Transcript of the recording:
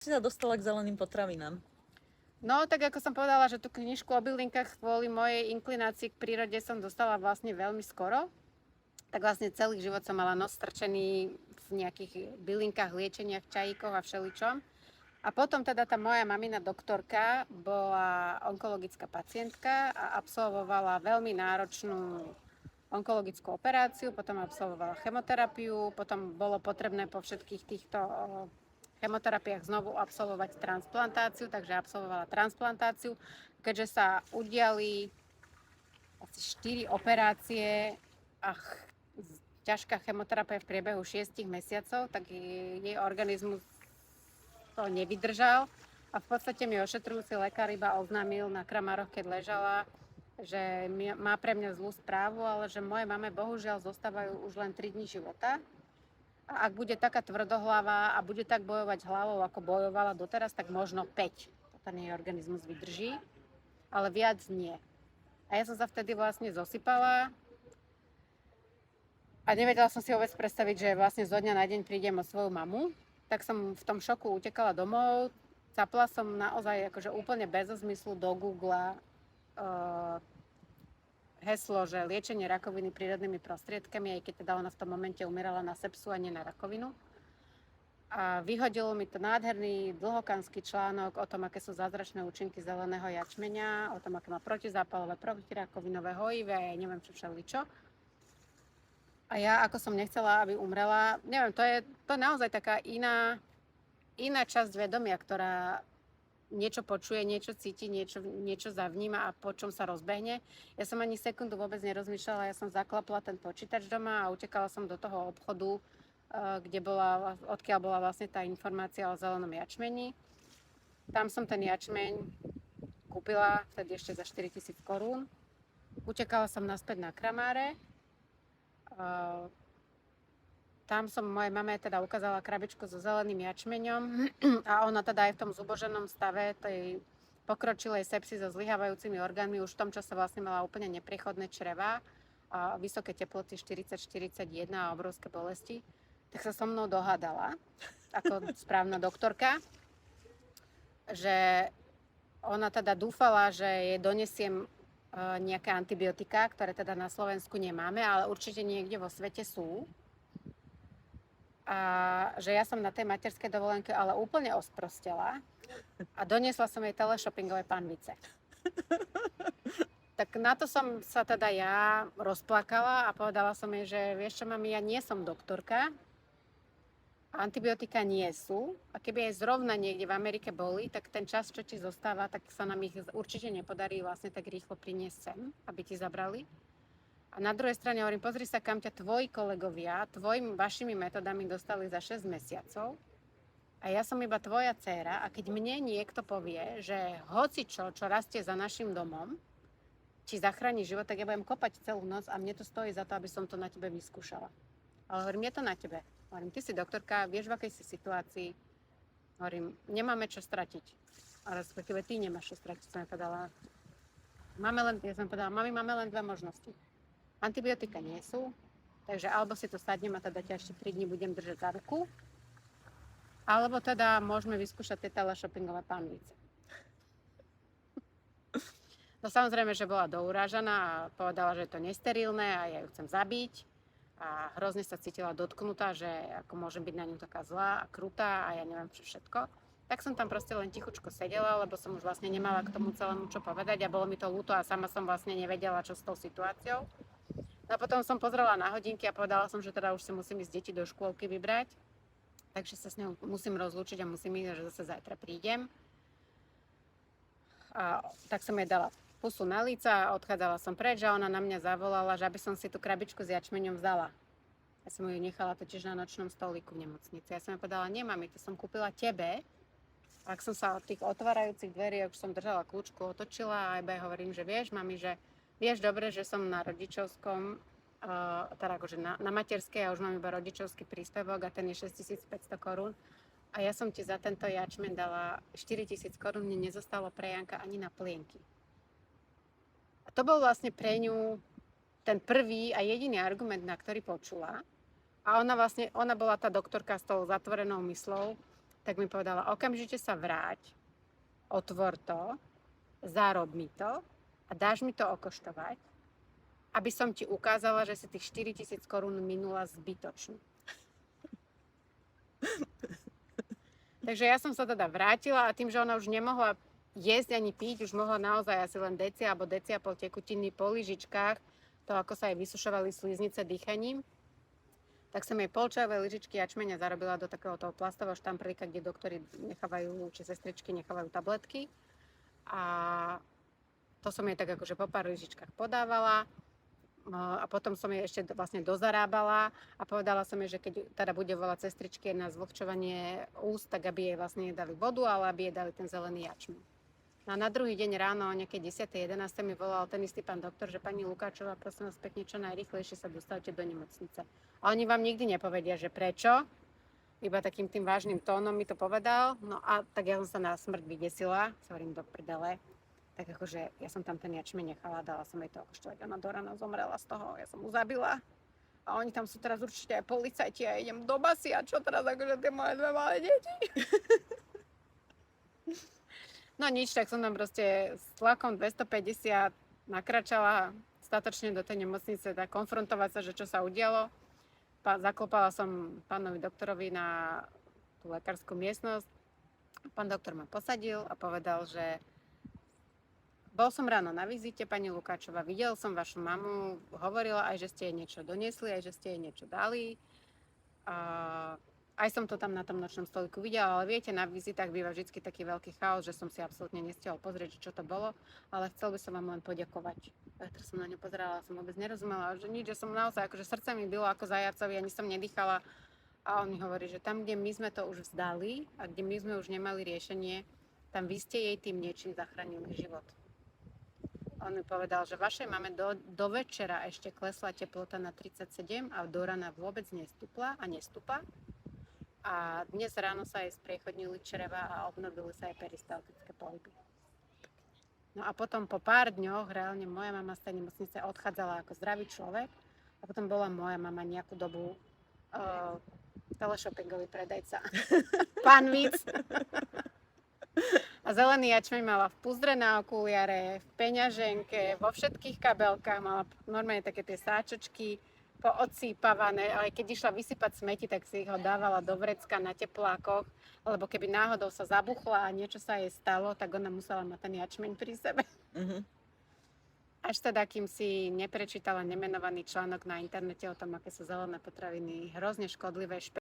Si sa dostala k zeleným potravinám? No, tak ako som povedala, že tú knižku o bylinkách kvôli mojej inklinácii k prírode som dostala vlastne veľmi skoro. Tak vlastne celý život som mala nos strčený v nejakých bylinkách, liečeniach, čajíkoch a všeličom. A potom teda tá moja mamina doktorka bola onkologická pacientka a absolvovala veľmi náročnú onkologickú operáciu, potom absolvovala chemoterapiu, potom bolo potrebné po všetkých týchto chemoterapiách znovu absolvovať transplantáciu, takže absolvovala transplantáciu. Keďže sa udiali asi 4 operácie a ťažká chemoterapia v priebehu 6 mesiacov, tak jej organizmus to nevydržal. A v podstate mi ošetrujúci lekár iba oznámil na Kramároch, keď ležala, že má pre mňa zlú správu, ale že moje mame bohužiaľ zostávajú už len 3 dní života. A ak bude taká tvrdohlava a bude tak bojovať hlavou, ako bojovala doteraz, tak možno 5. To ten jej organizmus vydrží, ale viac nie. A ja som sa vtedy vlastne zosypala a nevedela som si vôbec predstaviť, že vlastne zo dňa na deň prídem o svoju mamu. Tak som v tom šoku utekala domov, capla som naozaj akože úplne bez zmyslu do Google heslo, že liečenie rakoviny prírodnými prostriedkami, aj keď teda ona v tom momente umierala na sepsu a nie na rakovinu. A vyhodilo mi to nádherný dlhokanský článok o tom, aké sú zázračné účinky zeleného jačmeňa, o tom, aké má protizápalové, protirakovinové, hojivé, neviem čo všeličo. A ja, ako som nechcela, aby umrela, neviem, to je naozaj taká iná časť vedomia, ktorá niečo počuje, niečo cíti, niečo zavníma a po čom sa rozbehne. Ja som ani sekundu vôbec nerozmýšľala, ja som zaklapla ten počítač doma a utekala som do toho obchodu, odkiaľ bola vlastne tá informácia o zelenom jačmeni. Tam som ten jačmeň kúpila, vtedy ešte za 4 000 korún. Utekala som naspäť na Kramáre. Tam som mojej mame teda ukázala krabičku so zeleným jačmeňom a ona teda aj v tom zuboženom stave tej pokročilej sepsy so zlyhávajúcimi orgánmi už v tom čase vlastne mala úplne nepriechodné črevá a vysoké teploty 40-41 a obrovské bolesti. Tak sa so mnou dohádala ako správna doktorka, že ona teda dúfala, že jej donesiem nejaké antibiotika, ktoré teda na Slovensku nemáme, ale určite niekde vo svete sú. A že ja som na tej materskej dovolenke ale úplne osprostela a doniesla som jej teleshoppingové panvice. Tak na to som sa teda ja rozplakala a povedala som jej, že vieš čo, mami, ja nie som doktorka, antibiotika nie sú a keby aj zrovna niekde v Amerike boli, tak ten čas, čo ti zostáva, tak sa nám ich určite nepodarí vlastne tak rýchlo priniesť sem, aby ti zabrali. A na druhej strane hovorím, pozri sa, kam ťa tvoji kolegovia, vašimi metodami dostali za 6 mesiacov a ja som iba tvoja dcéra a keď mne niekto povie, že hoci čo rastie za našim domom, ti zachráni život, tak ja budem kopať celú noc a mne to stojí za to, aby som to na tebe vyskúšala. Ale hovorím, je to na tebe. Hovorím, ty si doktorka, vieš, v akej si situácii. Hovorím, nemáme čo stratiť. A respektíve ty nemáš čo stratiť, som povedala. Ja som povedala, mami, máme len 2 možnosti. Antibiotika nie sú, takže alebo si to sadnem a teda ťa ešte 3 dní budem držať za ruku, alebo teda môžeme vyskúšať tie teleshoppingové panvice. No samozrejme, že bola dourážaná a povedala, že je to nesterilné a ja ju chcem zabiť a hrozne sa cítila dotknutá, že ako môžem byť na ňu taká zlá a krutá a ja neviem čo všetko. Tak som tam proste len tichučko sedela, lebo som už vlastne nemala k tomu celému čo povedať a bolo mi to ľúto a sama som vlastne nevedela, čo s tou situáciou. No a potom som pozrela na hodinky a povedala som, že teda už si musím ísť deti do škôlky vybrať. Takže sa s ňou musím rozlúčiť a musím ísť, že zase zajtra prídem. A tak som jej dala pusu na líca a odchádzala som preč a ona na mňa zavolala, že aby som si tú krabičku s jačmeňom vzala. Ja som ju nechala totiž na nočnom stolíku v nemocnici. Ja som jej povedala, nie mami, to som kúpila tebe. A ak som sa od tých otvárajúcich dverí, už som držala kľúčku, otočila a iba jej hovorím, že vieš, mami, že vieš dobre, že som na rodičovskom, teda akože na materskej a už mám iba rodičovský príspevok a ten je 6500 korún. A ja som ti za tento jačmeň dala 4000 korún, mne nezostalo pre Janka ani na plienky. A to bol vlastne pre ňu ten prvý a jediný argument, na ktorý počula. A ona bola tá doktorka s tou zatvorenou myslou, tak mi povedala, okamžite sa vráť, otvor to, zarob mi to a dáš mi to okoštovať, aby som ti ukázala, že si tých 4 000 korún minula zbytočne. Takže ja som sa teda vrátila a tým, že ona už nemohla jesť ani piť, už mohla naozaj asi len deci alebo deci a pol tekutiny po lyžičkách, to ako sa jej vysušovali sliznice dýchaním, tak som jej polčajové lyžičky jačmeňa zarobila do takého toho plastového štamprlíka, kde doktori nechávajú, či sestričky nechávajú tabletky. A to som jej tak akože po pár lyžičkách podávala. A potom som jej ešte vlastne dozarábala a povedala som jej, že keď teda bude volať sestričky na zvlhčovanie úst, tak aby jej vlastne nedali vodu, ale aby jej dali ten zelený jačmeň. No a na druhý deň ráno, o nejakej 10. 11. mi volal ten istý pán doktor, že pani Lukáčová, prosím vás pekne, čo najrýchlejšie sa dostavte do nemocnice. A oni vám nikdy nepovedia, že prečo, iba takým tým vážnym tónom mi to povedal. No a tak ja som sa na smrť vydesila, sa hovorím do prdele. Tak akože ja som tam ten jačmeň nechala, dala som jej to okoštovať. Ona do rána zomrela z toho, ja som mu zabila. A oni tam sú teraz určite aj policajti a idem do basy a čo teraz akože tie moje dve malé deti. No nič, tak som tam proste s tlakom 250 nakračala statočne do tej nemocnice, tak konfrontovať sa, že čo sa udialo. Zaklopala som pánovi doktorovi na tú lekárskú miestnosť. Pán doktor ma posadil a povedal, že bol som ráno na vizite, pani Lukáčová, videl som vašu mamu, hovorila aj, že ste jej niečo doniesli, aj, že ste jej niečo dali. Aj som to tam na tom nočnom stoliku videla, ale viete, na vizitách býva vždy taký veľký chaos, že som si absolútne nestihol pozrieť, čo to bolo, ale chcel by som vám len poďakovať. Ja som na ňu pozerala, som vôbec nerozumela, že nič, že som naozaj, akože srdce mi bylo ako zajacovi, ani som nedýchala. A on mi hovorí, že tam, kde my sme to už vzdali a kde my sme už nemali riešenie, tam vy ste jej tým niečím zachránili život. On mi povedal, že vašej mame do večera ešte klesla teplota na 37 a do rana vôbec nestúpla a nestúpa. A dnes ráno sa jej spriechodnili čreva a obnovili sa jej peristaltické polypy. No a potom po pár dňoch reálne moja mama z tej nemocnice odchádzala ako zdravý človek a potom bola moja mama nejakú dobu teleshoppingový predajca. Pán Víc. A zelený jačmeň mala v puzdre na okuliare, v peňaženke, vo všetkých kabelkách, mala normálne také tie sáčočky poodsýpavané, ale keď išla vysypať smeti, tak si ho dávala do vrecka na teplákoch, lebo keby náhodou sa zabuchla a niečo sa jej stalo, tak ona musela mať ten jačmeň pri sebe. Mm-hmm. Až teda, kým si neprečítala nemenovaný článok na internete o tom, aké sú zelené potraviny hrozne škodlivé,